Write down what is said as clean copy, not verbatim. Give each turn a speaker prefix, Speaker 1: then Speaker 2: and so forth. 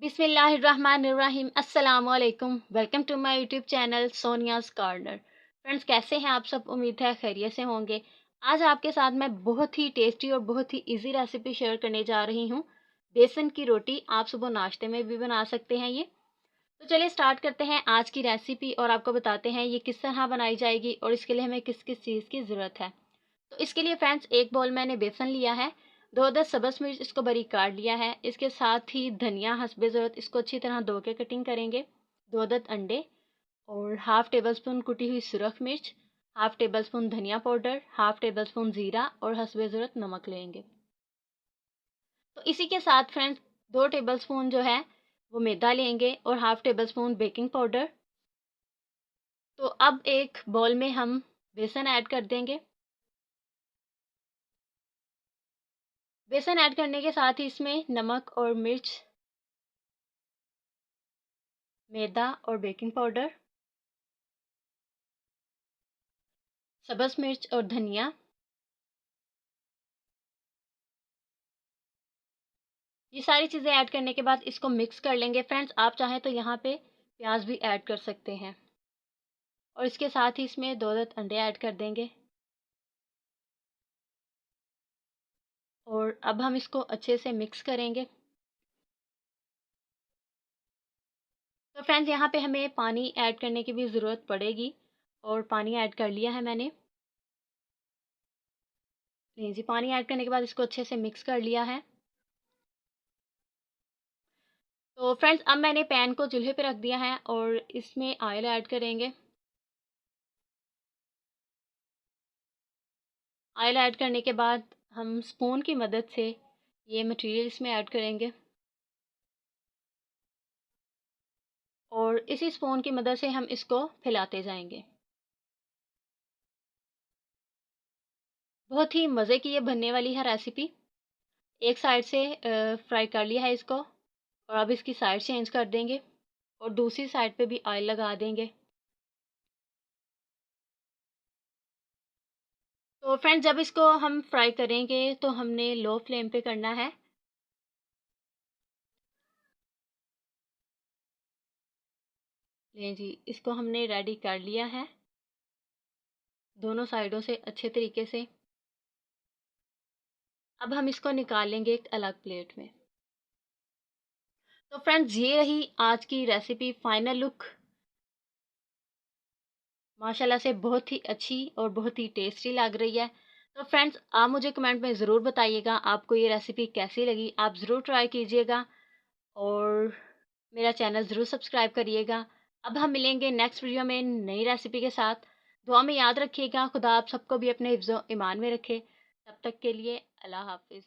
Speaker 1: बिस्मिल्लाहिर्रहमानिर्रहीम अस्सलामुअलैकुम। Welcome to my YouTube channel Sonia's corner. Friends, कैसे हैं आप सब? उम्मीद है खैरियत से होंगे। आज आपके साथ मैं बहुत ही टेस्टी और बहुत ही इजी रेसिपी शेयर करने जा रही हूं। बेसन की रोटी आप सुबह नाश्ते में भी बना सकते हैं ये। तो चलिए स्टार्ट करते हैं आज की रेसिपी और आपको बताते हैं ये किस तरह बनाई जाएगी और इसके लिए हमें किस किस चीज़ की ज़रूरत है। तो इसके लिए फ्रेंड्स, एक बाउल मैंने बेसन लिया है, 2 सब्ज़ मिर्च इसको बारीक काट लिया है। इसके साथ ही धनिया हस्बे ज़रूरत इसको अच्छी तरह धो के कटिंग करेंगे। 2 अंडे और हाफ़ टेबल स्पून कुटी हुई सुरख मिर्च, हाफ़ टेबल स्पून धनिया पाउडर, हाफ़ टेबल स्पून ज़ीरा और हस्बे ज़रूरत नमक लेंगे। तो इसी के साथ फ्रेंड्स, 2 टेबल स्पून जो है वो मैदा लेंगे और half table spoon baking powder. तो अब एक बाउल में हम बेसन ऐड कर देंगे। बेसन ऐड करने के साथ ही इसमें नमक और मिर्च, मैदा और बेकिंग पाउडर, सब्ज़ मिर्च और धनिया, ये सारी चीज़ें ऐड करने के बाद इसको मिक्स कर लेंगे। फ्रेंड्स, आप चाहें तो यहाँ पे प्याज भी ऐड कर सकते हैं और इसके साथ ही इसमें 2 अंडे ऐड कर देंगे। और अब हम इसको अच्छे से मिक्स करेंगे। तो फ्रेंड्स, यहाँ पे हमें पानी ऐड करने की भी ज़रूरत पड़ेगी और पानी ऐड कर लिया है मैंने। जी, पानी ऐड करने के बाद इसको अच्छे से मिक्स कर लिया है। तो फ्रेंड्स, अब मैंने पैन को चूल्हे पे रख दिया है और इसमें ऑयल ऐड करेंगे। ऑयल ऐड करने के बाद हम स्पून की मदद से ये मटेरियल इसमें ऐड करेंगे और इसी स्पून की मदद से हम इसको फैलाते जाएंगे। बहुत ही मज़े की ये बनने वाली है रेसिपी। एक साइड से फ्राई कर लिया है इसको और अब इसकी साइड चेंज कर देंगे और दूसरी साइड पे भी ऑयल लगा देंगे। तो फ्रेंड्स, जब इसको हम फ्राई करेंगे तो हमने लो फ्लेम पे करना है। ले जी, इसको हमने रेडी कर लिया है दोनों साइडों से अच्छे तरीके से। अब हम इसको निकालेंगे एक अलग प्लेट में। तो फ्रेंड्स, ये रही आज की रेसिपी फाइनल लुक। माशाल्लाह से बहुत ही अच्छी और बहुत ही टेस्टी लग रही है। तो फ्रेंड्स, आप मुझे कमेंट में ज़रूर बताइएगा आपको ये रेसिपी कैसी लगी। आप ज़रूर ट्राई कीजिएगा और मेरा चैनल ज़रूर सब्सक्राइब करिएगा। अब हम मिलेंगे नेक्स्ट वीडियो में नई रेसिपी के साथ। दुआ में याद रखिएगा, खुदा आप सबको भी अपने हिफ्ज़-ओ-ईमान में रखे। तब तक के लिए अल्लाह हाफ़िज़।